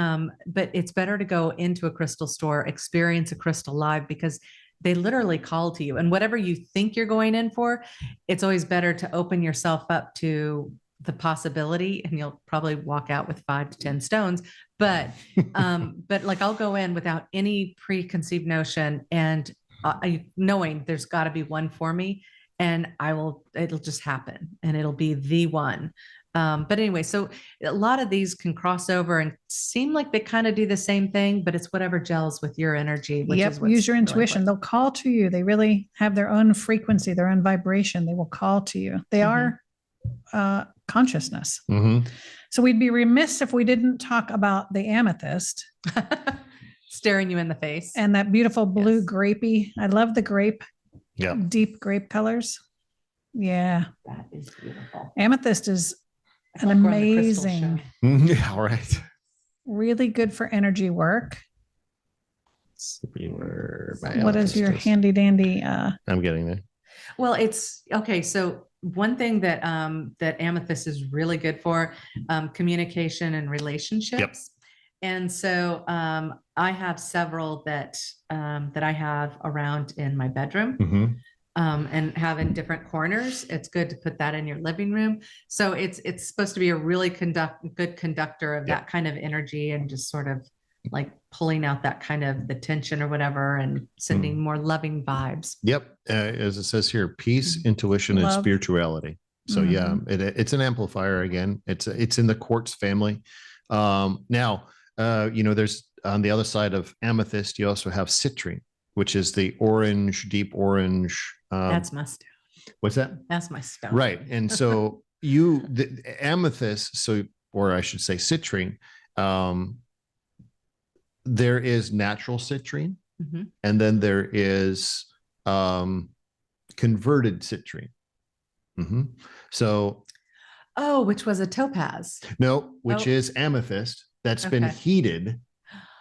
it's better to go into a crystal store, experience a crystal live, because they literally call to you. And whatever you think you're going in for, it's always better to open yourself up to the possibility, and you'll probably walk out with 5 to 10 stones. But like I'll go in without any preconceived notion, and knowing there's got to be one for me, and it'll just happen, and it'll be the one. But anyway, so a lot of these can cross over and seem like they kind of do the same thing, but it's whatever gels with your energy. Which is Use your really intuition. important. They'll call to you. They really have their own frequency, their own vibration. They will call to you. They are consciousness. Mm-hmm. So we'd be remiss if we didn't talk about the amethyst Staring you in the face. and that beautiful blue Yes. grapey. I love the grape, Yeah. deep grape colors. Yeah. That is beautiful. Amethyst is an Like we're on the crystal amazing, show. Yeah. All right. really good for energy work. What is your handy dandy? I'm getting there. Well, it's okay. So one thing that that amethyst is really good for, communication and relationships. And so I have several that I have around in my bedroom. Mm-hmm. And have in different corners. It's good to put that in your living room. So it's supposed to be a really good conductor of that kind of energy, and just sort of like pulling out that kind of the tension or whatever, and sending more loving vibes. Yep. As it says here, peace, intuition, and Love. spirituality. So yeah, it's an amplifier again. It's in the quartz family. Now, there's on the other side of amethyst, you also have citrine, which is the orange, deep orange. That's my stone. What's that? That's my stone. Right. And so the amethyst, or I should say citrine, there is natural citrine, Mhm. and then there is converted citrine. Mhm. So Oh, which was a topaz. no, which Oh. is amethyst that's been Okay. heated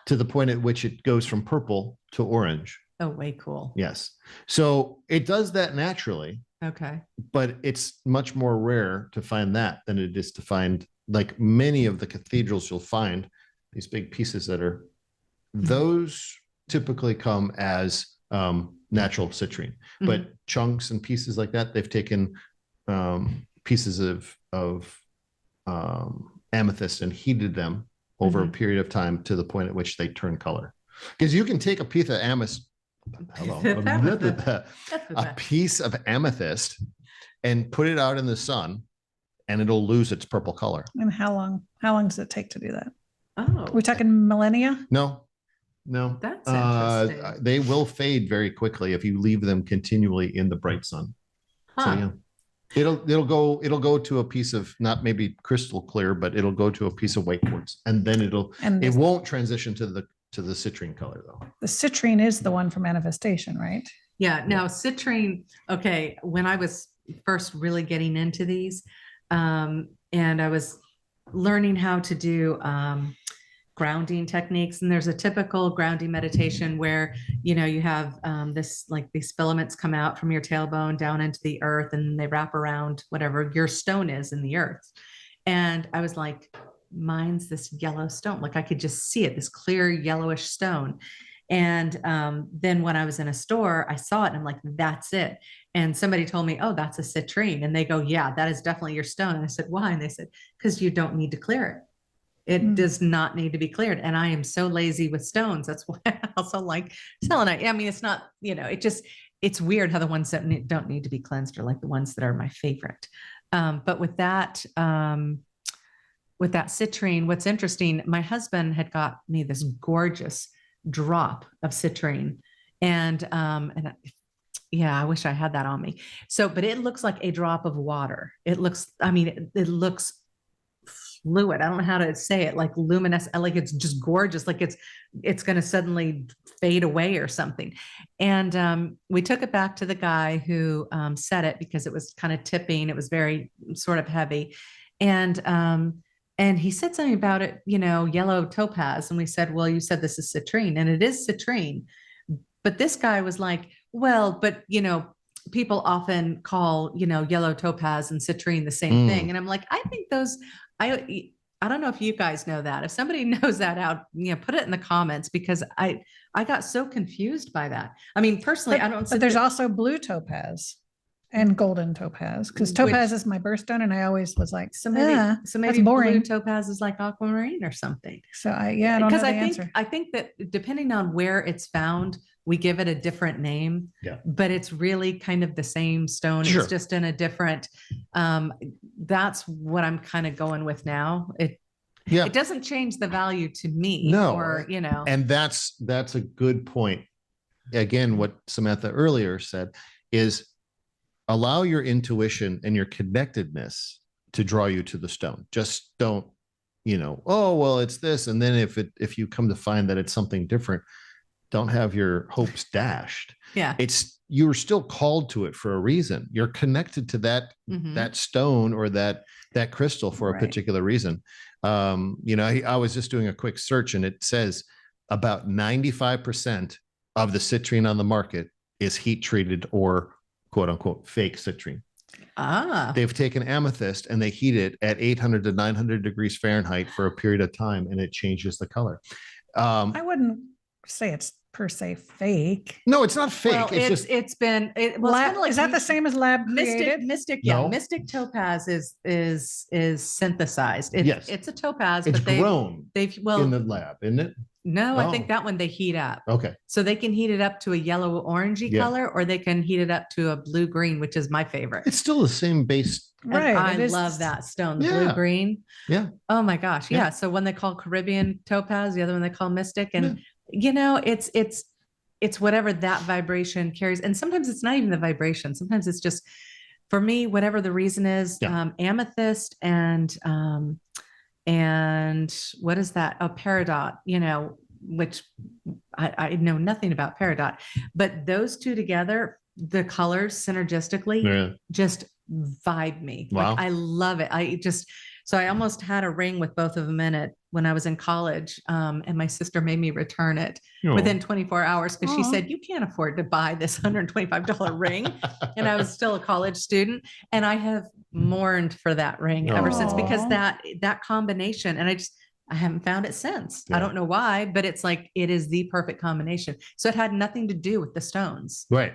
to the point at which it goes from purple to orange. Oh, way cool. Yes. So it does that naturally, Okay. but it's much more rare to find that than it is to find, like many of the cathedrals you'll find these big pieces that are, those typically come as natural citrine, but chunks and pieces like that, they've taken pieces of amethyst and heated them over a period of time to the point at which they turn color. Because you can take a piece of amethyst, a piece of amethyst, and put it out in the sun, and it'll lose its purple color. And how long does it take to do that? Oh, We're talking millennia? No. That's interesting. They will fade very quickly if you leave them continually in the bright sun. Huh. So yeah, it'll go to a piece of, not maybe crystal clear, but it'll go to a piece of white quartz, and then it won't transition to the citrine color though. The citrine is the one for manifestation, right? Yeah. Now citrine. Okay. When I was first really getting into these, and I was learning how to do grounding techniques, and there's a typical grounding meditation where you have these filaments come out from your tailbone down into the earth, and they wrap around whatever your stone is in the earth. And I was like, mine's this yellow stone. Like I could just see it, this clear yellowish stone. And then when I was in a store, I saw it and I'm like, that's it. And somebody told me, oh, that's a citrine. And they go, yeah, that is definitely your stone. And I said, why? And they said, because you don't need to clear it. It does not need to be cleared. And I am so lazy with stones. That's why I also like selenite. I mean, it's not, it's weird how the ones that don't need to be cleansed are like the ones that are my favorite. But with that citrine, what's interesting, my husband had got me this gorgeous drop of citrine, and I wish I had that on me. So, but it looks like a drop of water. It looks fluid. I don't know how to say it, like luminous, like it's just gorgeous. Like it's going to suddenly fade away or something. And we took it back to the guy who set it, because it was kind of tipping. It was very sort of heavy. And he said something about it, yellow topaz. And we said, well, you said this is citrine, and it is citrine. But this guy was like, well, but people often call, yellow topaz and citrine the same thing. And I'm like, I think those, I don't know if you guys know that. If somebody knows that out, put it in the comments, because I got so confused by that. I mean, personally, I don't. But there's also blue topaz and golden topaz, because topaz is my birthstone, and I always was like, so maybe that's blue boring. topaz is like aquamarine or something. So I don't know the answer. I think that depending on where it's found, we give it a different name. Yeah. But it's really kind of the same stone. Sure. It's just in a different. That's what I'm kind of going with now. It doesn't change the value to me. No. Or And that's a good point. Again, what Samantha earlier said is, allow your intuition and your connectedness to draw you to the stone. Just don't, oh, well, it's this. And then if you come to find that it's something different, don't have your hopes dashed. Yeah. You're still called to it for a reason. You're connected to that stone or that crystal for a particular reason. I was just doing a quick search, and it says about 95% of the citrine on the market is heat treated or quote unquote fake citrine. They've taken amethyst and they heat it at 800 to 900 degrees Fahrenheit for a period of time, and it changes the color. I wouldn't say it's per se fake. No, it's not fake. Well, it's kind of like, is that the same as lab created? Mystic, No. Mystic topaz is synthesized. Yes. It's a topaz, it's but grown they've in the lab, isn't it? No, I Oh. think that one they heat up. Okay. So they can heat it up to a yellow orangey Yeah. color, or they can heat it up to a blue green, which is my favorite. It's still the same base. And Right. I it is- love that stone, the Yeah. blue green. Yeah. Oh my gosh. Yeah. Yeah. So one they call Caribbean topaz, the other one they call Mystic. And it's whatever that vibration carries. And sometimes it's not even the vibration. Sometimes it's just, for me, whatever the reason is, amethyst and what is that? Oh, peridot, which I know nothing about peridot, but those two together, the colors synergistically just vibe me. Wow. Like, I love it. So I almost had a ring with both of them in it when I was in college. And my sister made me return it within 24 hours, because she said, you can't afford to buy this $125 ring. And I was still a college student, and I have mourned for that ring ever since, because that combination, and I haven't found it since. Yeah. I don't know why, but it's like, it is the perfect combination. So it had nothing to do with the stones. Right.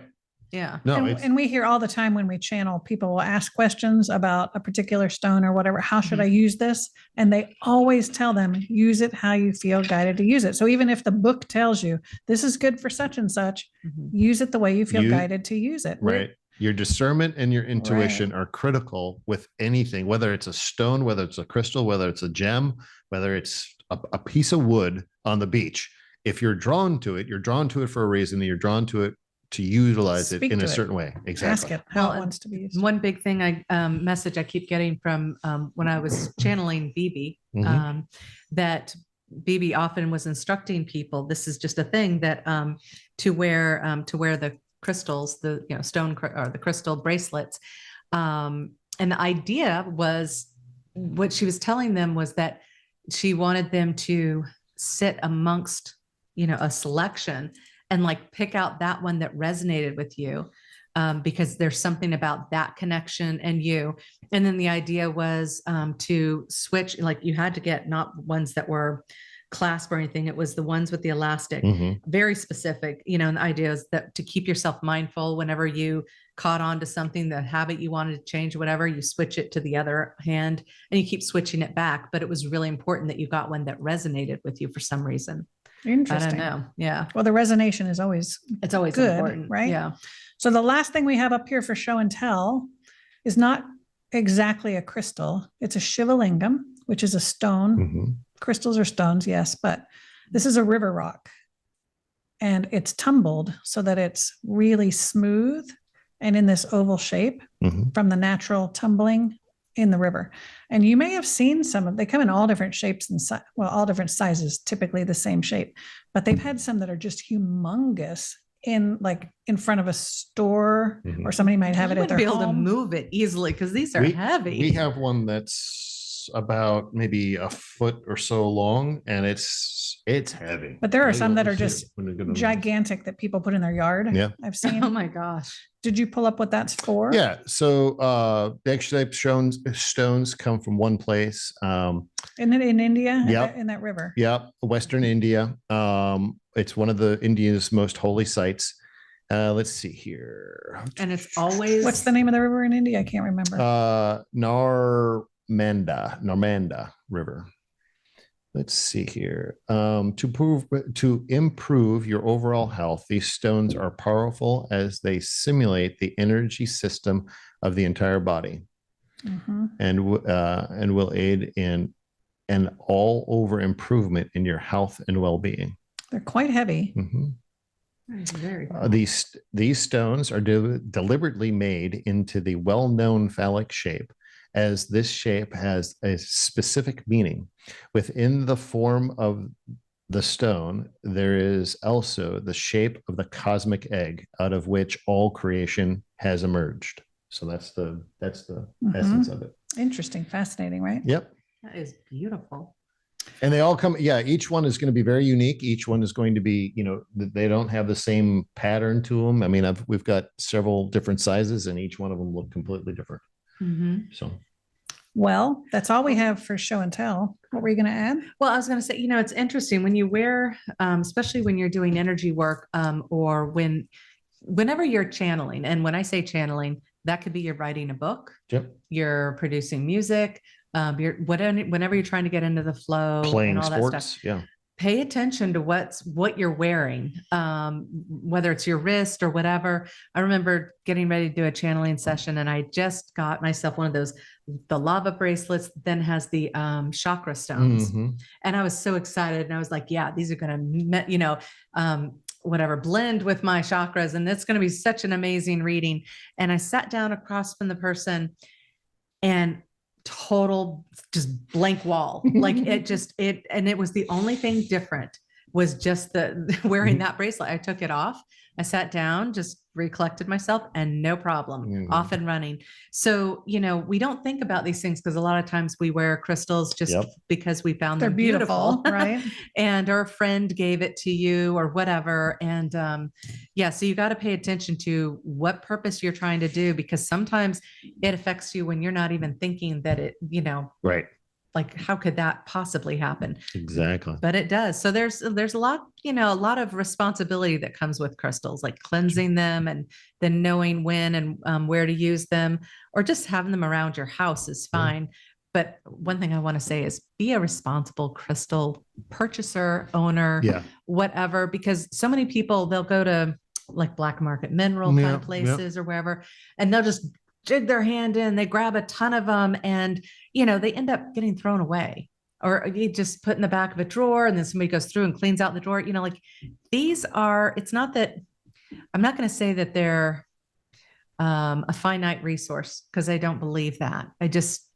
Yeah. No, and we hear all the time when we channel, people will ask questions about a particular stone or whatever. How should I use this? And they always tell them, use it how you feel guided to use it. So even if the book tells you this is good for such and such, use it the way you feel guided to use it. Right. Your discernment and your intuition are critical with anything, whether it's a stone, whether it's a crystal, whether it's a gem, whether it's a piece of wood on the beach. If you're drawn to it, you're drawn to it for a reason, and you're drawn to it to utilize Speak it in to a it. certain way. Exactly. Ask it how Well, it wants to be used. One big thing message I keep getting from when I was channeling BB, that BB often was instructing people. This is just a thing that to wear the crystals, the stone or the crystal bracelets, and the idea was, what she was telling them was that she wanted them to sit amongst a selection and like pick out that one that resonated with you, because there's something about that connection and you. And then the idea was to switch, like you had to get not ones that were clasp or anything. It was the ones with the elastic, very specific, and the idea is that to keep yourself mindful whenever you caught on to something, the habit you wanted to change, whatever, you switch it to the other hand and you keep switching it back. But it was really important that you got one that resonated with you for some reason. Interesting. I don't know. Yeah. Well, the resonation is always It's always good, important. right? Yeah. So the last thing we have up here for show and tell is not exactly a crystal. It's a Shivalingam, which is a stone. Crystals are stones, yes, but this is a river rock, and it's tumbled so that it's really smooth and in this oval shape from the natural tumbling in the river. And you may have seen they come in all different shapes and all different sizes, typically the same shape, but they've had some that are just humongous in front of a store, or somebody might have it at their be able to home. move it easily because these are heavy. We have one that's about maybe a foot or so long, and it's heavy. But there are Yeah, some you'll that are see it just when you get on- gigantic that people put in their yard. Yeah. I've Oh seen. my gosh. Did you pull up what that's for? Yeah. So the X-shaped stones come from one place. In India? Yep. In that river. Yep, Western India. It's one of the India's most holy sites. Let's see here. And it's always. What's the name of the river in India? I can't remember. Narmanda River. Let's see here. To improve your overall health, these stones are powerful as they simulate the energy system of the entire body, and will aid in an all-over improvement in your health and well-being. They're quite heavy. Very cool. These stones are deliberately made into the well-known phallic shape, as this shape has a specific meaning. Within the form of the stone, there is also the shape of the cosmic egg out of which all creation has emerged. So that's the essence of it. Interesting. Fascinating, right? Yep. That is beautiful. And they all come, each one is going to be very unique. Each one is going to be, they don't have the same pattern to them. I mean, we've got several different sizes and each one of them look completely different. So. Well, that's all we have for show and tell. What were you going to add? Well, I was going to say, it's interesting when you wear, especially when you're doing energy work, or whenever you're channeling. And when I say channeling, that could be you're writing a book, Yep. you're producing music, whenever you're trying to get into the flow, Playing and all sports. that stuff. Yeah. Pay attention to what you're wearing, whether it's your wrist or whatever. I remember getting ready to do a channeling session, and I just got myself one of those, the lava bracelets, then has the chakra stones. And I was so excited, and I was like, yeah, these are going to, blend with my chakras, and it's going to be such an amazing reading. And I sat down across from the person, and total just blank wall. Like and it was the only thing different was just the wearing that bracelet. I took it off. I sat down, just recollected myself, and no problem, off and running. So, we don't think about these things because a lot of times we wear crystals just because we found They're them beautiful, right? And our friend gave it to you or whatever. And so you got to pay attention to what purpose you're trying to do, because sometimes it affects you when you're not even thinking that it, Right. like how could that possibly happen? Exactly. But it does. So there's a lot, a lot of responsibility that comes with crystals, like cleansing them and then knowing when and where to use them, or just having them around your house is fine. But one thing I want to say is be a responsible crystal purchaser, owner, whatever, because so many people, they'll go to like black market mineral kind of places or wherever, and they'll just jig their hand in, they grab a ton of them, and they end up getting thrown away, or you just put in the back of a drawer, and then somebody goes through and cleans out the drawer. Like these are, it's not that, I'm not going to say that they're a finite resource, because I don't believe that. I just,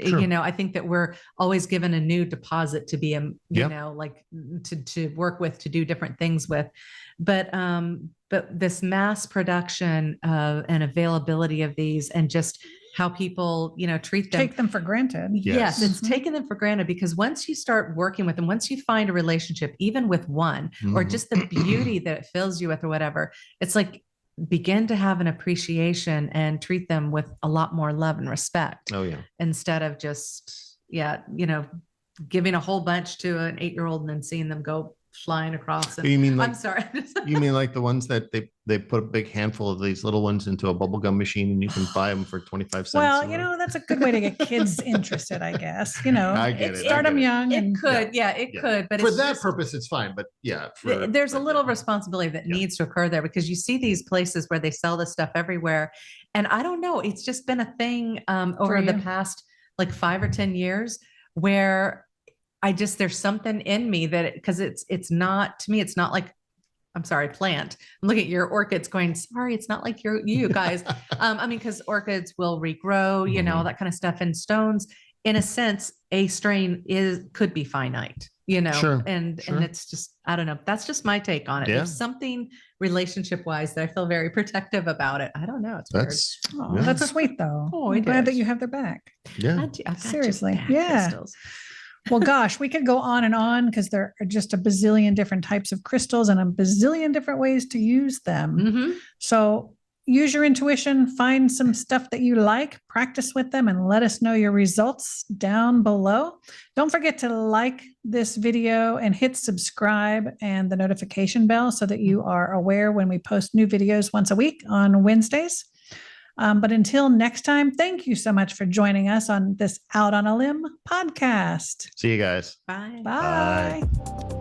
I think that we're always given a new deposit to be, like to work with, to do different things with. But this mass production and availability of these, and just how people, treat them. Take them for granted. Yes, it's taking them for granted, because once you start working with them, once you find a relationship, even with one, or just the beauty that it fills you with or whatever, it's like, begin to have an appreciation and treat them with a lot more love and respect. Oh yeah. Instead of just, giving a whole bunch to an 8-year-old and then seeing them go flying across. And, You mean like, I'm sorry. you mean like the ones that they put a big handful of these little ones into a bubble gum machine and you can buy them for 25 cents? Well, that's a good way to get kids interested, I guess. I get it. Start them young. It could, it could, but for it's that just, purpose, it's fine. But there's a little responsibility that needs to occur there, because you see these places where they sell this stuff everywhere. And I don't know, it's just been a thing over the past like 5 or 10 years where there's something in me that, because it's not, to me, it's not like, I'm sorry, plant. I'm looking at your orchids going, sorry, it's not like you guys. Because orchids will regrow, all that kind of stuff. And stones, in a sense, a strain could be finite, Sure, and it's just, I don't know. That's just my take on it. There's something relationship wise that I feel very protective about it. I don't know. It's weird. That's sweet though. Oh, I'm glad that you have their back. Yeah. I got you Seriously. back, Yeah. crystals. Well, gosh, we could go on and on because there are just a bazillion different types of crystals and a bazillion different ways to use them. Mhm. So use your intuition, find some stuff that you like, practice with them, and let us know your results down below. Don't forget to like this video and hit subscribe and the notification bell so that you are aware when we post new videos once a week on Wednesdays. But until next time, thank you so much for joining us on this Out on a Limb podcast. See you guys. Bye. Bye.